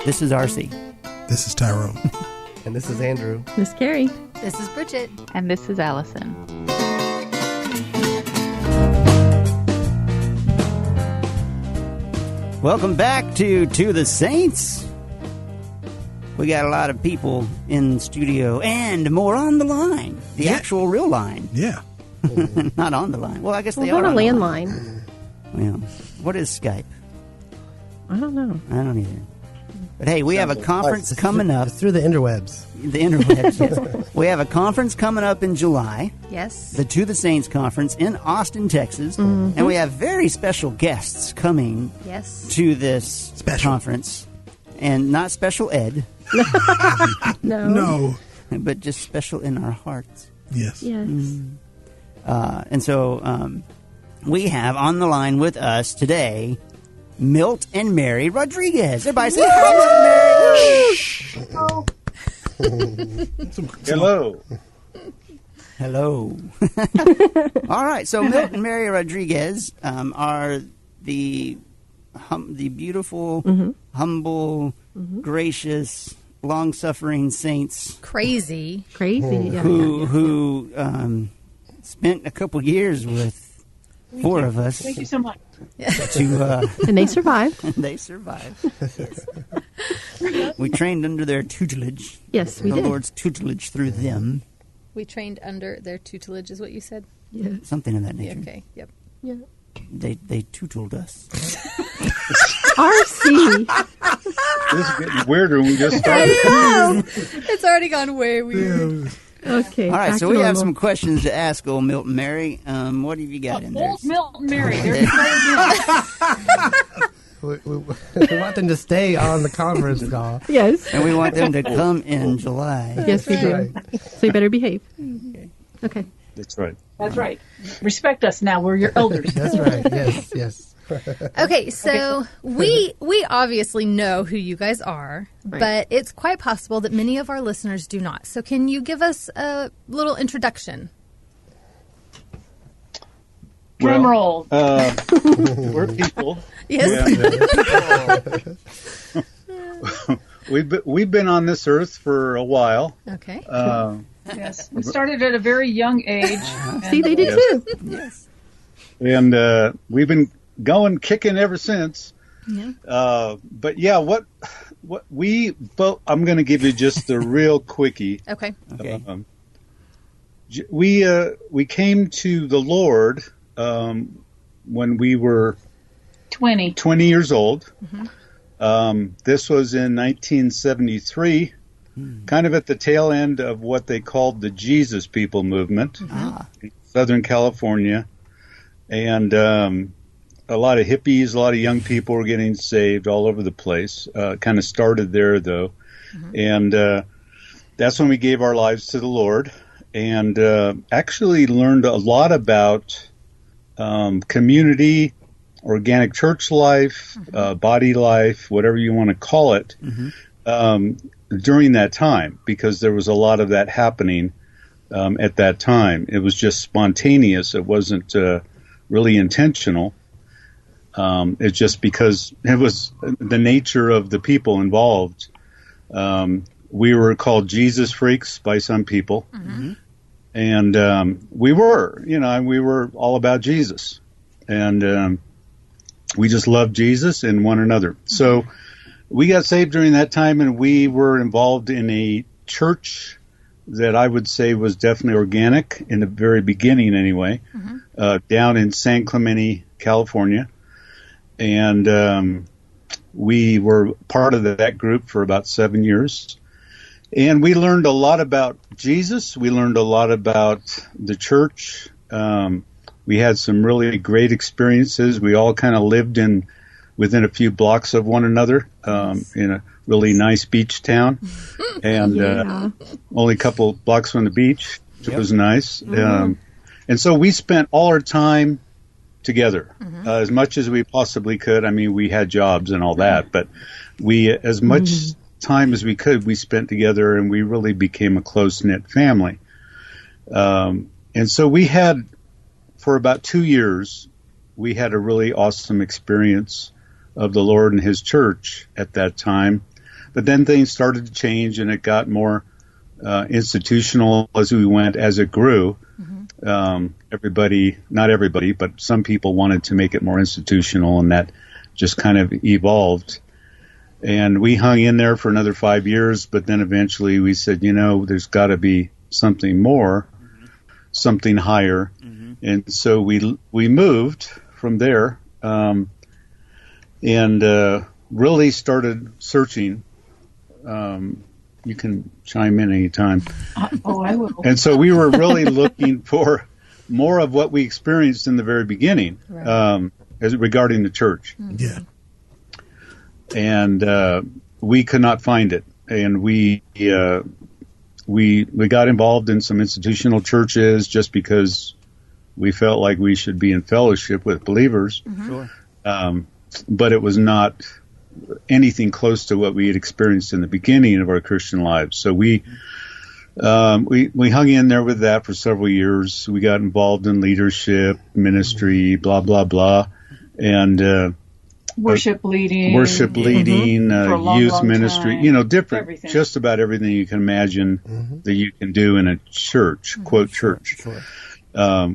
This is RC. This is Tyrone. And this is Andrew. This is Carrie. This is Bridget. And this is Allison. Welcome back to the Saints. We got a lot of people in studio and more on the line. The actual real line. Yeah. Not on the line. Well, I guess they What are a on the landline? Well, what is Skype? I don't know. I don't either. But hey, we have a conference coming up. It's through the interwebs. The interwebs, yes. We have a conference coming up in July. Yes. The To the Saints conference in Austin, Texas. And we have very special guests coming to this conference. And not special ed. No. But just special in our hearts. Yes. Yes. And so we have on the line with us today Milt and Mary Rodriguez. Everybody say hi, Hello. Hello. All right. So Milt and Mary Rodriguez are the beautiful, humble, gracious, long-suffering saints. Crazy. Yeah. Who spent a couple years with four of us. Thank you so much. And they survived. And they survived. Yes. We trained under their tutelage. Yes, we the did. The Lord's tutelage through them. We trained under their tutelage, is what you said? Yeah. Something of that nature. Okay, yep. Yeah. They tuteled us. RC. This is getting weirder when we just started. It's already gone way weird. Okay. All right, back so to we have normal. some questions to ask old Milt and Mary. What have you got in there? Old Milt and Mary. We want them to stay on the conference call. Yes. And we want them to come in July. Yes, we do. Right. So you better behave. Okay. That's right. That's right. Respect us now. We're your elders. That's right. Yes. Okay, so we obviously know who you guys are, but it's quite possible that many of our listeners do not. So can you give us a little introduction? Drum roll. We're people. Yes. Yeah. We've been on this earth for a while. Okay. Yes. We started at a very young age. See, they did too. Yes. And we've been kicking ever since. Yeah. But yeah, what we both, I'm going to give you just the real quickie. Okay. Okay. We came to the Lord when we were 20 years old. This was in 1973, kind of at the tail end of what they called the Jesus People movement in Southern California. And a lot of hippies, a lot of young people were getting saved all over the place. Kind of started there, though. And that's when we gave our lives to the Lord and actually learned a lot about community, organic church life, body life, whatever you want to call it, during that time, because there was a lot of that happening at that time. It was just spontaneous. It wasn't really intentional. It's just because it was the nature of the people involved. We were called Jesus freaks by some people. And we were all about Jesus. And we just loved Jesus and one another. So we got saved during that time, and we were involved in a church that I would say was definitely organic in the very beginning anyway, down in San Clemente, California. And we were part of that group for about 7 years. And we learned a lot about Jesus. We learned a lot about the church. We had some really great experiences. We all kind of lived within a few blocks of one another in a really nice beach town. And only a couple blocks from the beach, which was nice. And so we spent all our time together as much as we possibly could. I mean, we had jobs and all that, but we, as much time as we could, we spent together, and we really became a close-knit family. And so we had, for about 2 years, we had a really awesome experience of the Lord and His church at that time. But then things started to change, and it got more institutional as we went, as it grew. Everybody, not everybody, but some people wanted to make it more institutional, and that just kind of evolved. And we hung in there for another 5 years, but then eventually we said, there's got to be something more, something higher. And so we moved from there and really started searching. You can chime in anytime. Oh, I will. And so we were really looking for more of what we experienced in the very beginning, as regarding the church. Yeah. And we could not find it. And we got involved in some institutional churches just because we felt like we should be in fellowship with believers. Sure. But it was not anything close to what we had experienced in the beginning of our Christian lives. So we hung in there with that for several years. We got involved in leadership, ministry, blah, blah, blah. And worship leading, youth ministry, different, everything. Just about everything you can imagine that you can do in a church, quote, church. Sure.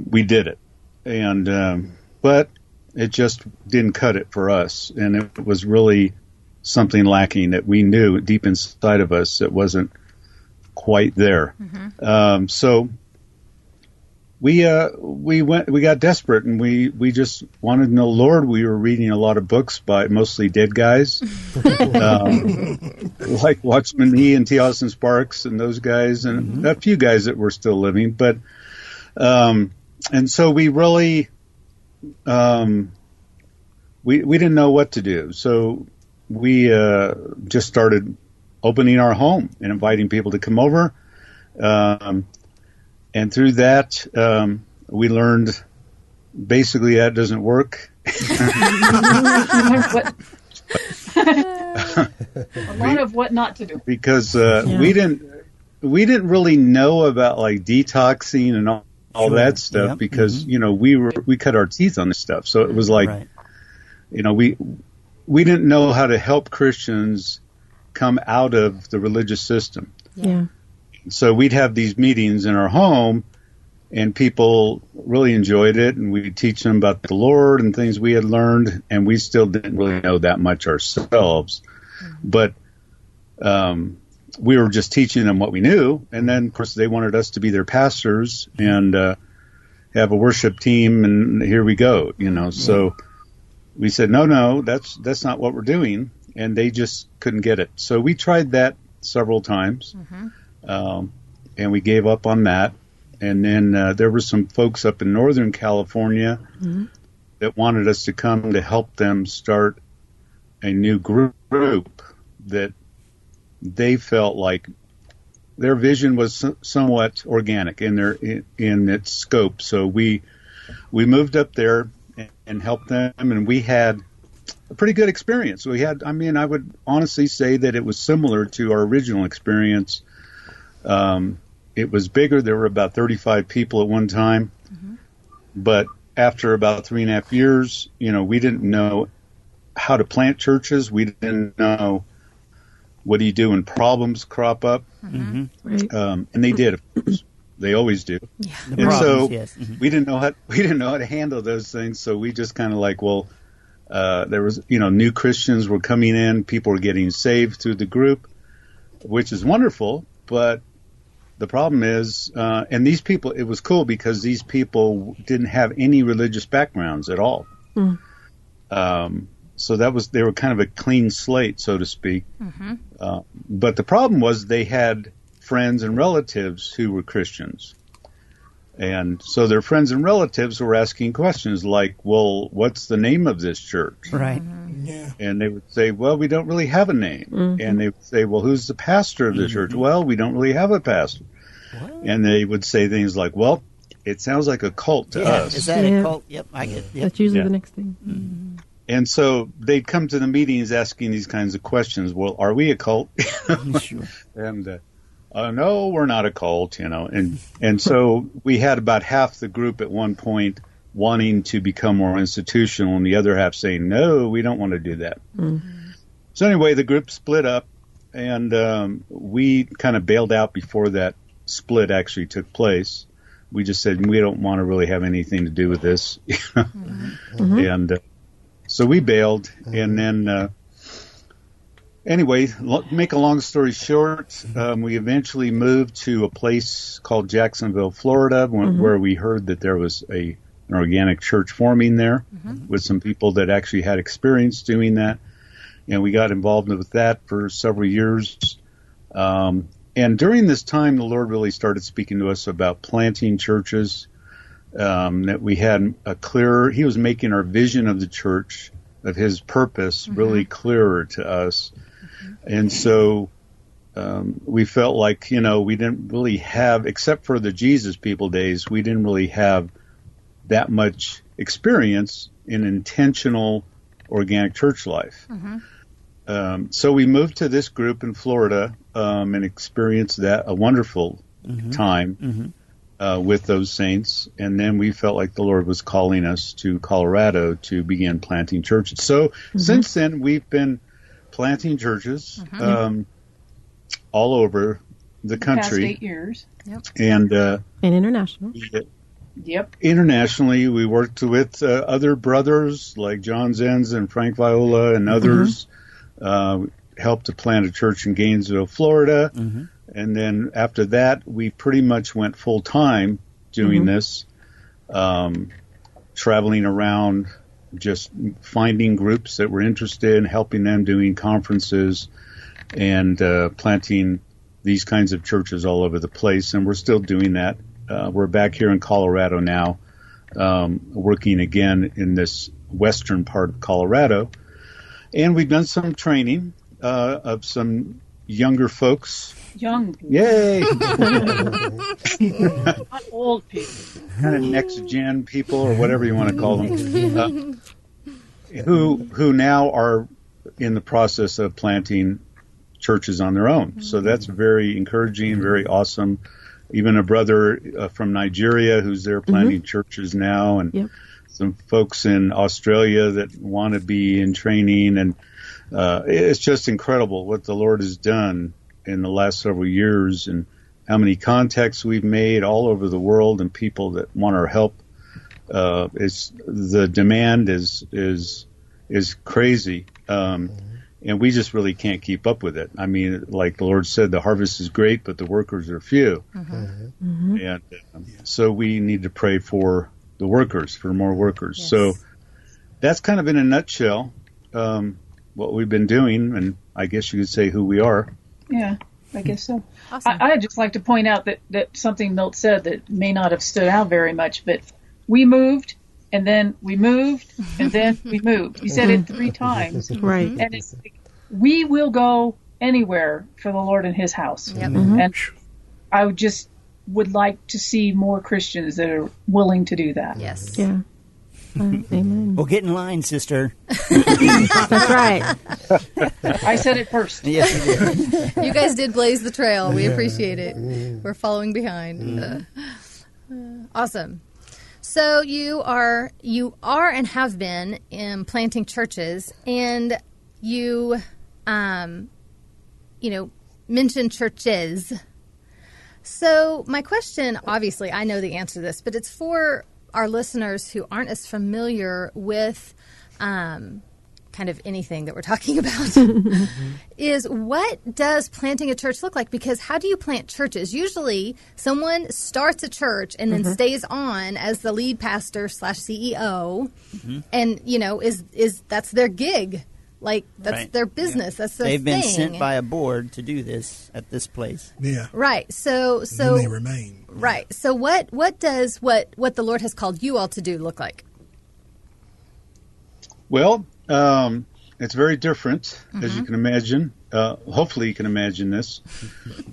We did it. And, but it just didn't cut it for us. And it was really something lacking that we knew deep inside of us that wasn't quite there. So we got desperate, and we just wanted to know Lord. We were reading a lot of books by mostly dead guys, like Watchman Nee and T. Austin Sparks and those guys, and a few guys that were still living. But and so we really we didn't know what to do. So we just started opening our home and inviting people to come over. And through that, we learned basically that doesn't work. A lot of what not to do. Because we didn't really know about like detoxing and all that stuff because we cut our teeth on this stuff. So it was like we didn't know how to help Christians come out of the religious system. Yeah. So we'd have these meetings in our home, and people really enjoyed it, and we'd teach them about the Lord and things we had learned, and we still didn't really know that much ourselves. But we were just teaching them what we knew, and then, of course, they wanted us to be their pastors and have a worship team, and here we go, So we said, no, that's not what we're doing, and they just couldn't get it. So we tried that several times. And we gave up on that. And then there were some folks up in Northern California that wanted us to come to help them start a new group that they felt like their vision was somewhat organic in its scope. So we moved up there and helped them, and we had a pretty good experience. I would honestly say that it was similar to our original experience. It was bigger. There were about 35 people at one time. But after about 3.5 years, we didn't know how to plant churches. We didn't know what do you do when problems crop up. Right. And they did, of course. They always do. Yeah. And problems, so we didn't know how to handle those things. So we just kind of there was, new Christians were coming in. People were getting saved through the group, which is wonderful. But the problem is, and these people, it was cool because these people didn't have any religious backgrounds at all. So they were kind of a clean slate, so to speak. But the problem was they had friends and relatives who were Christians. And so their friends and relatives were asking questions like, well, what's the name of this church? Right. Yeah. And they would say, well, we don't really have a name. And they would say, well, who's the pastor of the church? Well, we don't really have a pastor. What? And they would say things like, well, it sounds like a cult to us. Is that a cult? Yep, I get it. Yep. That's usually the next thing. And so they'd come to the meetings asking these kinds of questions. Well, are we a cult? Sure. And no, we're not a cult, And so we had about half the group at one point wanting to become more institutional, and the other half saying, no, we don't want to do that. So anyway, the group split up, and we kind of bailed out before that split actually took place. We just said we don't want to really have anything to do with this, and so we bailed. And then, anyway, make a long story short, we eventually moved to a place called Jacksonville, Florida, where we heard that there was an organic church forming there with some people that actually had experience doing that. And we got involved with that for several years. And during this time, the Lord really started speaking to us about planting churches, that we had He was making our vision of the church, of His purpose, really clearer to us. And so we felt like, we didn't really have, except for the Jesus People days, we didn't really have that much experience in intentional organic church life. So we moved to this group in Florida and experienced a wonderful time with those saints. And then we felt like the Lord was calling us to Colorado to begin planting churches. So since then, we've been planting churches all over the country. Past 8 years. And international. Internationally, we worked with other brothers like John Zenz and Frank Viola and others. Helped to plant a church in Gainesville, Florida. And then after that, we pretty much went full time doing this, traveling around, just finding groups that were interested in helping them, doing conferences and planting these kinds of churches all over the place. And we're still doing that. We're back here in Colorado now, working again in this western part of Colorado. And we've done some training of some younger folks. Young people. Yay! Not old people. Kind of next gen people, or whatever you want to call them, who now are in the process of planting churches on their own. So that's very encouraging, very awesome. Even a brother from Nigeria who's there planting churches now, and some folks in Australia that want to be in training. And it's just incredible what the Lord has done in the last several years, and how many contacts we've made all over the world, and people that want our help. The demand is crazy, and we just really can't keep up with it. I mean, like the Lord said, the harvest is great, but the workers are few, and so we need to pray for the workers, for more workers. Yes. So that's kind of in a nutshell what we've been doing, and I guess you could say who we are. Yeah, I guess so. Awesome. I'd just like to point out that something Milt said that may not have stood out very much, but we moved, and then we moved, and then we moved. He said it 3 times. Right. And it's like, we will go anywhere for the Lord in His house. And I would like to see more Christians that are willing to do that. Yes. Yeah. Amen. Well, get in line, sister. That's right. I said it first. Yes, you did. You guys did blaze the trail. We appreciate it. We're following behind. Awesome. So you are and have been planting churches, and you mentioned churches. So my question, obviously, I know the answer to this, but it's for our listeners who aren't as familiar with kind of anything that we're talking about, is what does planting a church look like? Because how do you plant churches? Usually someone starts a church and then stays on as the lead pastor / CEO, and, is that's their gig. Like, that's their business. That's their They've thing. been sent by a board to do this at this place. Yeah. Right. So then they remain. Right. So what does what the Lord has called you all to do look like? Well, it's very different, as you can imagine. Hopefully you can imagine this.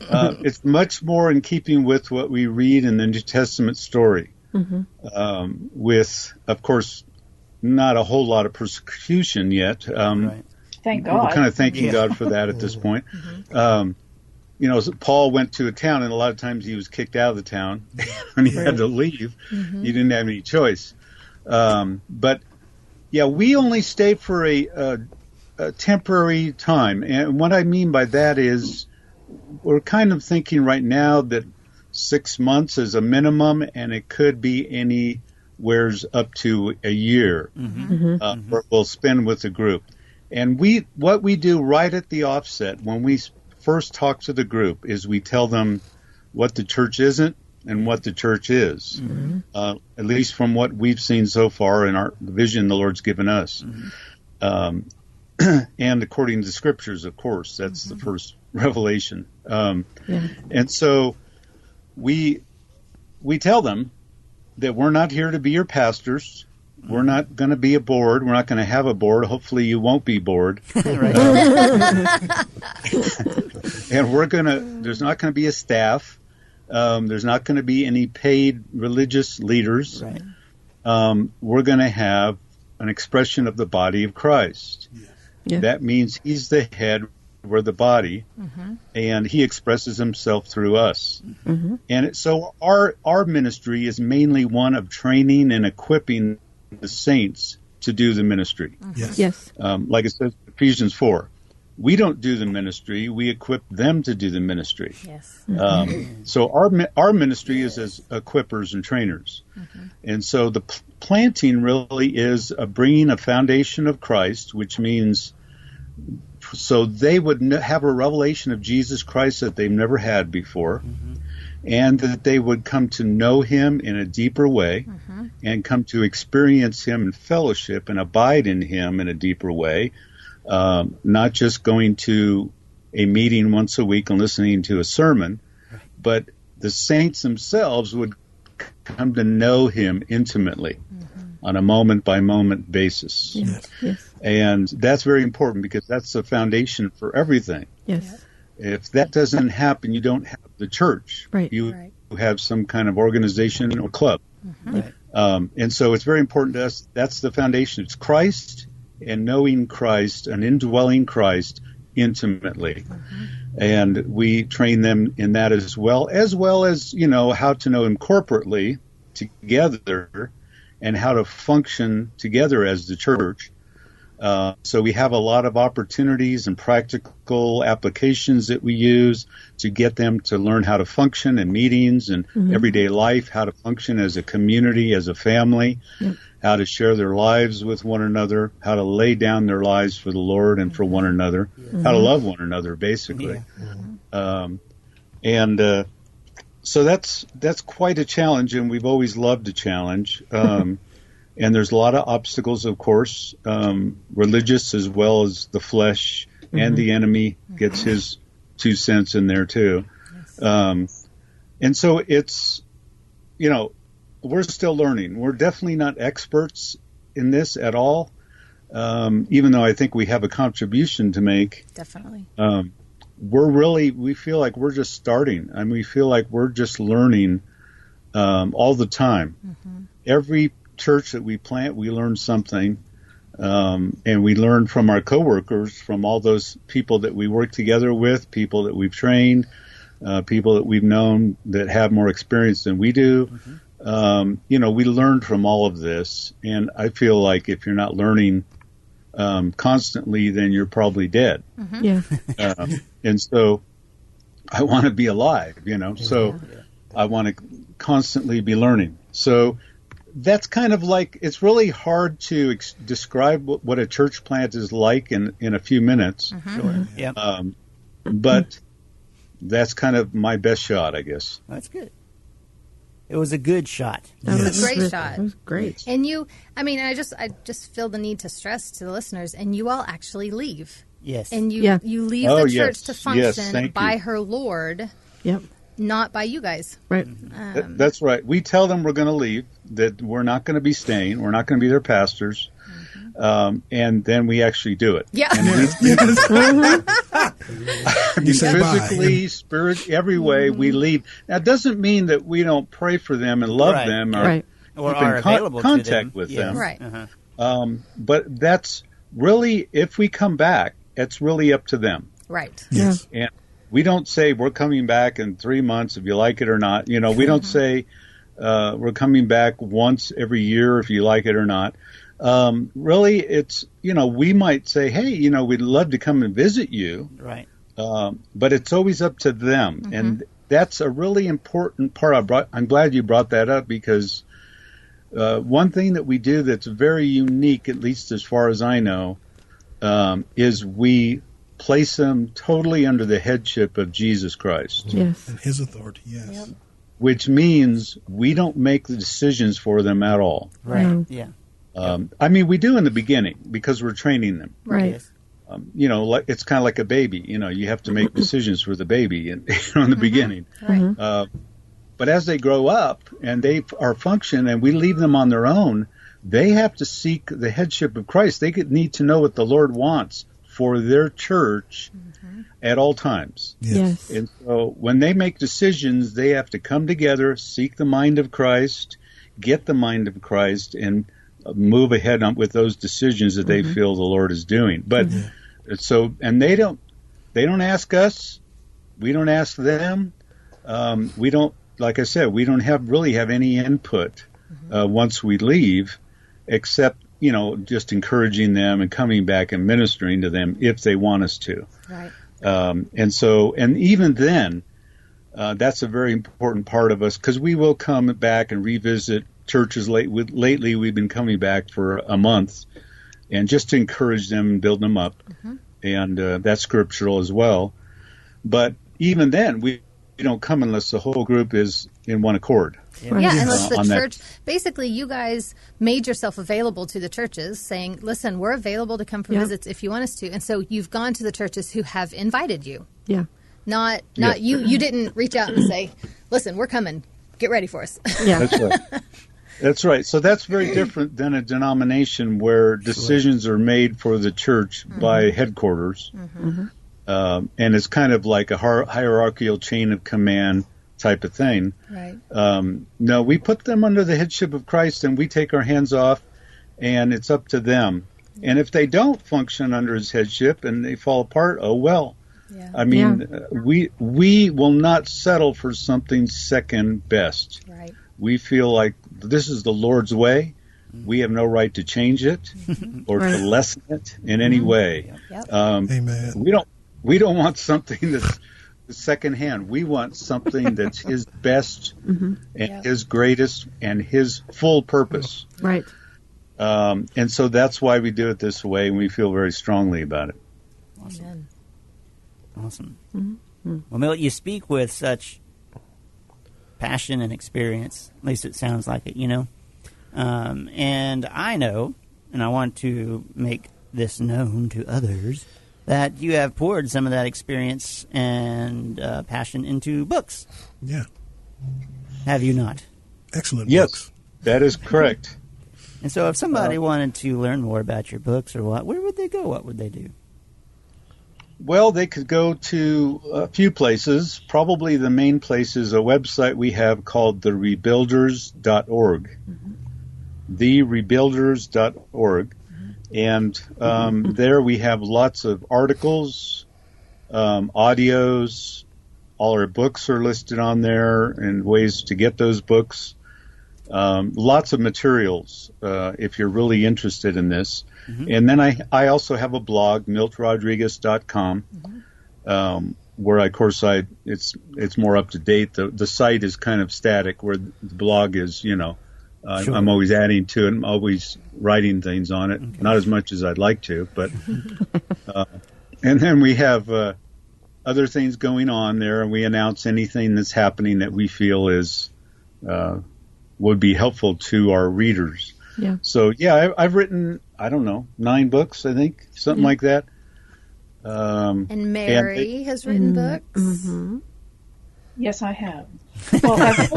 It's much more in keeping with what we read in the New Testament story, with, of course, not a whole lot of persecution yet. Thank God. We're kind of thanking God for that at this point. Paul went to a town, and a lot of times he was kicked out of the town, and he had to leave. He didn't have any choice. But yeah, we only stayed for a a temporary time. And what I mean by that is we're kind of thinking right now that 6 months is a minimum, and it could be anywhere's up to a year we'll spend with the group. And what we do right at the offset when we first talk to the group is we tell them what the church isn't and what the church is, at least from what we've seen so far in the vision the Lord's given us. And according to the scriptures, of course, that's the first revelation. And so we tell them that we're not here to be your pastors. We're not going to be a board. We're not going to have a board. Hopefully you won't be bored. And there's not going to be a staff. There's not going to be any paid religious leaders. Right. We're going to have an expression of the body of Christ. Yes. Yeah. That means he's the head, we're the body, and he expresses himself through us. And so our ministry is mainly one of training and equipping the saints to do the ministry. Yes. Like it says in Ephesians 4. We don't do the ministry. We equip them to do the ministry. Yes. So our ministry is as equippers and trainers. And so the planting really is bringing a foundation of Christ, which means so they would have a revelation of Jesus Christ that they've never had before, and that they would come to know him in a deeper way and come to experience him in fellowship and abide in him in a deeper way. Not just going to a meeting once a week and listening to a sermon, but the saints themselves would come to know him intimately on a moment-by-moment basis. Yes. And that's very important because that's the foundation for everything. Yes. If that doesn't happen, you don't have the church. Right. You have some kind of organization or club. And so it's very important to us. That's the foundation. It's Christ and knowing Christ and indwelling Christ intimately. And we train them in that as well as, how to know him corporately together and how to function together as the church. So we have a lot of opportunities and practical applications that we use to get them to learn how to function in meetings and everyday life, how to function as a community, as a family, how to share their lives with one another, how to lay down their lives for the Lord and for one another, how to love one another, basically. So that's quite a challenge, and we've always loved a challenge. And there's a lot of obstacles, of course, religious as well as the flesh, and the enemy gets his 2 cents in there too. And so it's, we're still learning. We're definitely not experts in this at all, even though I think we have a contribution to make. Definitely. We feel like we're just starting. I mean, we feel like we're just learning all the time. Every church that we plant, we learn something, and we learn from our coworkers, from all those people that we work together with, people that we've trained, people that we've known that have more experience than we do. We learn from all of this, and I feel like if you're not learning constantly, then you're probably dead. And so I want to be alive, so I want to constantly be learning. So that's kind of like, it's really hard to describe what a church plant is like in a few minutes. But that's kind of my best shot, I guess. That's good. It was a good shot. It was a great shot. It was great. And I just feel the need to stress to the listeners, and you all actually leave. Yes. And you leave the church to function by her Lord. Yep. Not by you guys. Right. That's right. We tell them we're going to leave, that we're not going to be staying, we're not going to be their pastors, and then we actually do it. Yeah. Physically, spirit, every way we leave. Now, it doesn't mean that we don't pray for them and love them or are available contact to them. with them. Right. But that's really, if we come back, it's really up to them. Right. Yes. And we don't say we're coming back in 3 months if you like it or not. We don't say we're coming back once every year if you like it or not. Really, it's, we might say, hey, we'd love to come and visit you. Right. But it's always up to them. Mm-hmm. And that's a really important part. I'm glad you brought that up, because one thing that we do that's very unique, at least as far as I know, is we place them totally under the headship of Jesus Christ. Yes. And his authority, yes. Yep. Which means we don't make the decisions for them at all. Right, yeah. We do in the beginning, because we're training them. Right. It's kind of like a baby. You have to make decisions for the baby in the beginning. Right. But as they grow up and they are function and we leave them on their own, they have to seek the headship of Christ. They need to know what the Lord wants for their church at all times. Yes. And so when they make decisions, they have to come together, seek the mind of Christ, get the mind of Christ, and move ahead with those decisions that they feel the Lord is doing. But and they don't ask us, we don't ask them. We don't, like I said, we don't really have any input once we leave, except just encouraging them and coming back and ministering to them if they want us to. Right. And even then, that's a very important part of us, because we will come back and revisit churches. Lately, we've been coming back for a month, and just to encourage them and build them up, and that's scriptural as well. But even then, we don't come unless the whole group is in one accord. Unless the church, basically you guys made yourself available to the churches, saying, listen, we're available to come for visits if you want us to. And so you've gone to the churches who have invited you. Yeah. Not you didn't reach out and say, listen, we're coming, get ready for us. Yeah. That's right. That's right. So that's very different than a denomination where decisions are made for the church by headquarters. And it's kind of like a hierarchical chain of command type of thing. Right. No, we put them under the headship of Christ, and we take our hands off, and it's up to them. And if they don't function under his headship and they fall apart, oh well. Yeah. We will not settle for something second best. Right. We feel like this is the Lord's way. We have no right to change it or to lessen it in any way. Yep. Amen. We don't want something that's secondhand. We want something that's his best and his greatest and his full purpose. Right. And so that's why we do it this way, and we feel very strongly about it. Awesome. Well, Milt, you speak with such passion and experience. At least it sounds like it, And I know, and I want to make this known to others, that you have poured some of that experience and passion into books. Yeah. Have you not? Excellent yes, books. That is correct. And so if somebody wanted to learn more about your books or where would they go? What would they do? Well, they could go to a few places. Probably the main place is a website we have called therebuilders.org. Therebuilders.org. And there we have lots of articles, audios. All our books are listed on there and ways to get those books. Lots of materials if you're really interested in this. And then I also have a blog, miltrodriguez.com, where it's more up to date. The site is kind of static, where the blog is, sure. I'm always adding to it. I'm always writing things on it. Okay. Not as much as I'd like to, but and then we have other things going on there, and we announce anything that's happening that we feel is would be helpful to our readers. Yeah. So I've written 9 books, I think, something like that. And Mary has written books. Yes, I have. Well, I've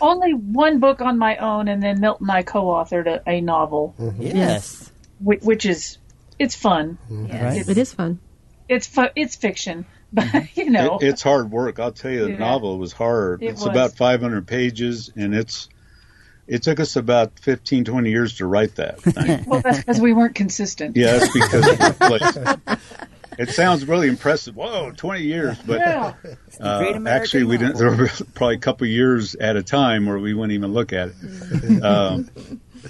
only one book on my own, and then Milt and I co-authored a novel. Yes. Which is, it's fun. Yes. It is fun. It's fiction, but it's hard work. I'll tell you, the novel was hard. It's about 500 pages, and it took us about 15, 20 years to write that thing. Well, that's because we weren't consistent. Yeah, that's because it sounds really impressive. Whoa, 20 years. But actually, we didn't. There were probably a couple of years at a time where we wouldn't even look at it.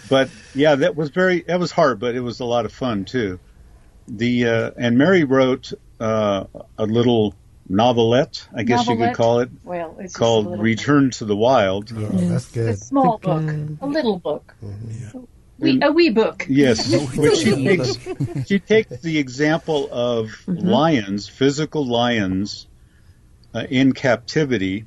But yeah, that was hard, but it was a lot of fun too. And Mary wrote a little novelette, I guess you could call it, well, it's called Return to the Wild. Oh, that's good. a small book, a little book, a wee book. Yes, which she takes the example of lions, physical lions, in captivity,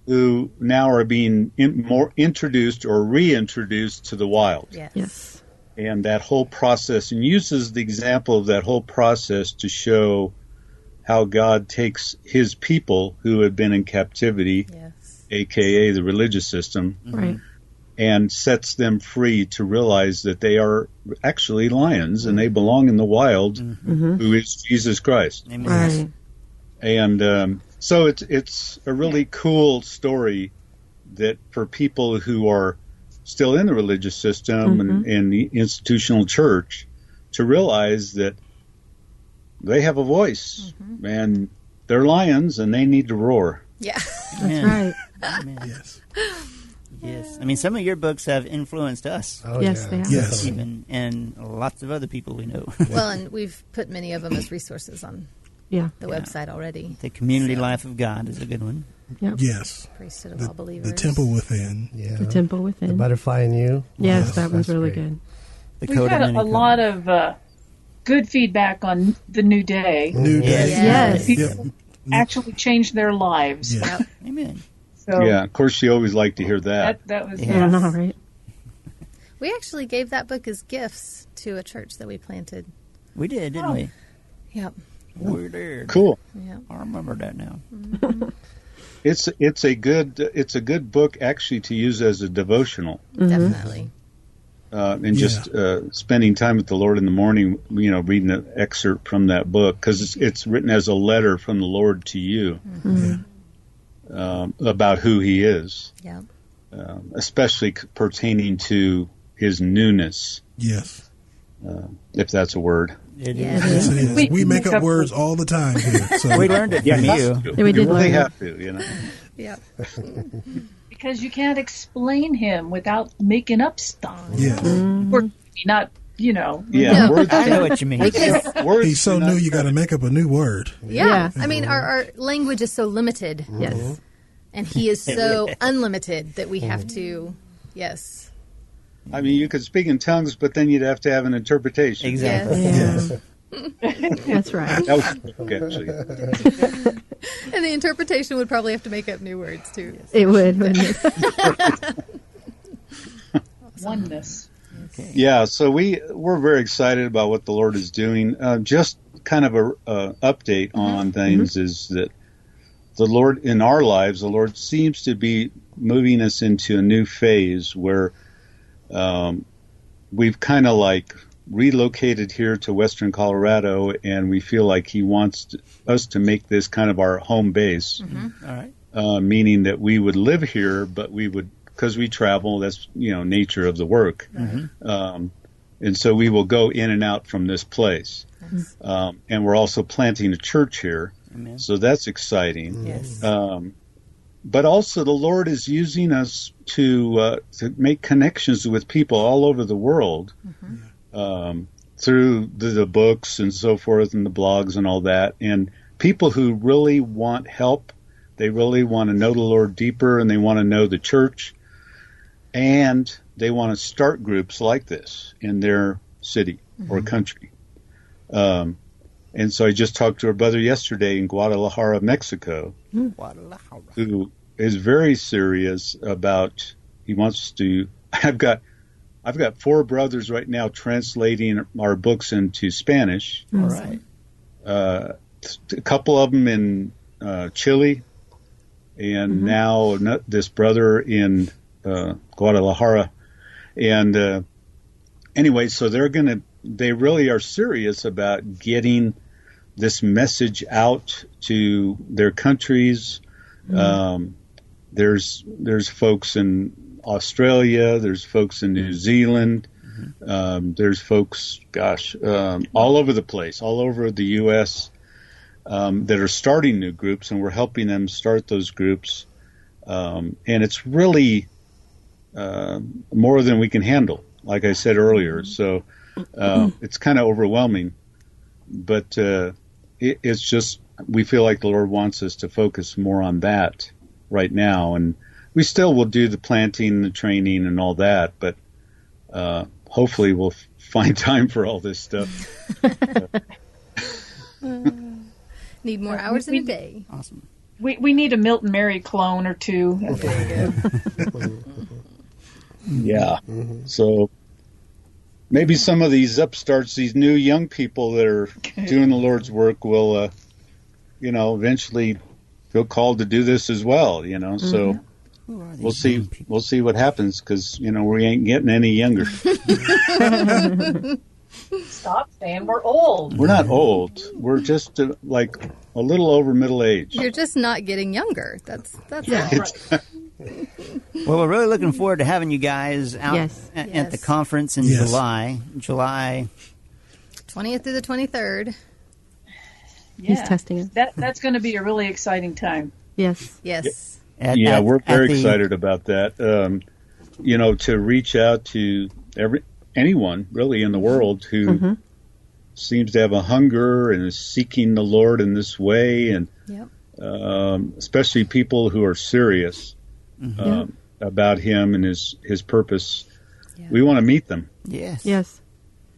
who now are being more introduced or reintroduced to the wild. Yes. And that whole process, and uses the example of that whole process to show how God takes his people who have been in captivity, aka the religious system, Right. and sets them free to realize that they are actually lions and they belong in the wild, who is Jesus Christ. Amen. Right. And so it's a really cool story that for people who are still in the religious system and the institutional church to realize that they have a voice and they're lions and they need to roar. Yeah. That's right. Amen. Yes. Yes. I mean, some of your books have influenced us, Oh, Yes, yeah. they have. Yes. even, and lots of other people we know. Well, and we've put many of them as resources on Yeah. the website already. The Community Life of God is a good one. Yep. Yes. Priesthood of all believers. The temple within. Yeah. The Temple The Within. butterfly in you. Yes, that one's that's really great. good. The We've Code had of a Many lot of good feedback on the New Day. New Day. Yes. People actually changed their lives. Yeah. Covenant. Amen. So Yeah, of course, you always like to hear that. that was Yeah. I know, right? We actually gave that book as gifts to a church that we planted. We did, didn't we? Yep. We did. Cool. Yep. I remember that now. It's a good book actually to use as a devotional. Definitely. And just spending time with the Lord in the morning, reading an excerpt from that book, because it's written as a letter from the Lord to you about who He is, Yep. especially pertaining to His newness, Yes. if that's a word. It Yeah. is. Yes, it is. We We make make up up words all the time here. So We learned it from you. We did really learn it. have to, Yep. because you can't explain him without making up stuff. yeah. Or not, Yeah, No. words. I know what you mean. Words He's so do new, not- you got to make up a new word. Yeah. Yeah. I mean, our language is so limited. Yes. And he is so unlimited that we have to, yes. I mean, you could speak in tongues, but then you'd have to have an interpretation. Exactly. Yes. Yeah. That's right. That was a joke, actually. And the interpretation would probably have to make up new words, too. It would, wouldn't it? oneness. Yeah, so we're very excited about what the Lord is doing. Just kind of a update on things is that the Lord in our lives, the Lord seems to be moving us into a new phase where we've kind of like relocated here to Western Colorado, and we feel like He wants us to make this kind of our home base, All right. meaning that we would live here, but we would, because we travel, that's nature of the work, and so we will go in and out from this place, and we're also planting a church here, Amen. so that's exciting. Yes. But also, the Lord is using us to make connections with people all over the world through the books and so forth, and the blogs and all that, and people who really want help. They really want to know the Lord deeper, and they want to know the church, and they want to start groups like this in their city or country. And so I just talked to a brother yesterday in Guadalajara, Mexico, who is very serious about, he wants to, I've got 4 brothers right now translating our books into Spanish. All right. A couple of them in Chile, and now this brother in Guadalajara. And anyway, so they really are serious about getting this message out to their countries. There's folks in Australia, there's folks in New Zealand, there's folks, all over the place, all over the U.S., that are starting new groups, and we're helping them start those groups. And it's really more than we can handle, like I said earlier. So it's kind of overwhelming. But it's just we feel like the Lord wants us to focus more on that right now. And we still will do the planting, the training, and all that. But hopefully we'll find time for all this stuff. Need more hours in a day. Awesome. We need a Milt and Mary clone or two. Yeah. So maybe some of these upstarts, these new young people that are doing the Lord's work will, eventually feel called to do this as well, So we'll see. We'll see what happens because, we ain't getting any younger. Stop saying we're old. We're not old. We're just like a little over middle age. You're just not getting younger. That's all. Right. Well, we're really looking forward to having you guys out at the conference in July 20th through the 23rd. Yeah. He's testing it. That's going to be a really exciting time. Yes. Yes. We're very excited about that. To reach out to anyone really in the world who seems to have a hunger and is seeking the Lord in this way, and especially people who are serious about Him and His purpose. Yeah. We want to meet them. Yes.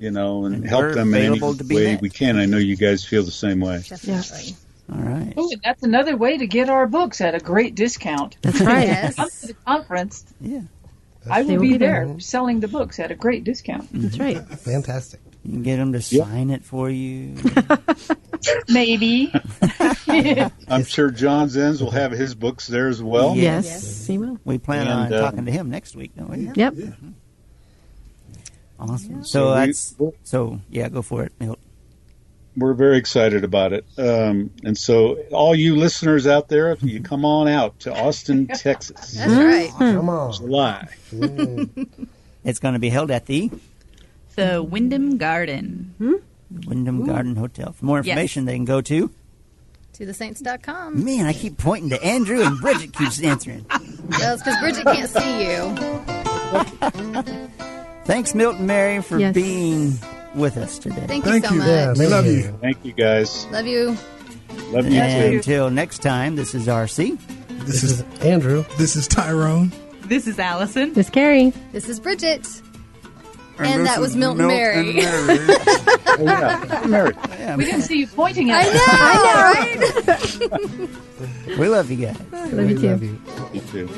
And help them in any way we can. I know you guys feel the same way. Definitely. All right. Oh, and that's another way to get our books at a great discount. That's right. Yes. Come to the conference. Yeah. I will be there selling the books at a great discount. That's right. Fantastic. You can get them to sign it for you. Maybe. I'm sure John Zenz will have his books there as well. Yes, he will. We plan on talking to him next week, don't we? Yep. Yeah. Awesome. Yeah. So go for it, Milt. We're very excited about it. And so all you listeners out there, you come on out to Austin, Texas. That's right. Come on. July. It's going to be held at the Wyndham Garden. Wyndham Garden Hotel. For more information, they can go to ToTheSaints.com. Man, I keep pointing to Andrew and Bridget keeps answering. Well, it's because Bridget can't see you. Thanks, Milt and Mary, for being with us today. Thank you so much. Yeah, we love you. Thank you, guys. Love you. Love you And too. until next time, this is RC. This is Andrew. This is Tyrone. This is Allison. Miss Carrie. This is Bridget. And that was Milt and Mary. Mary. We didn't see you pointing at us. I know, right? We love you guys. Love you too. Love you. You too.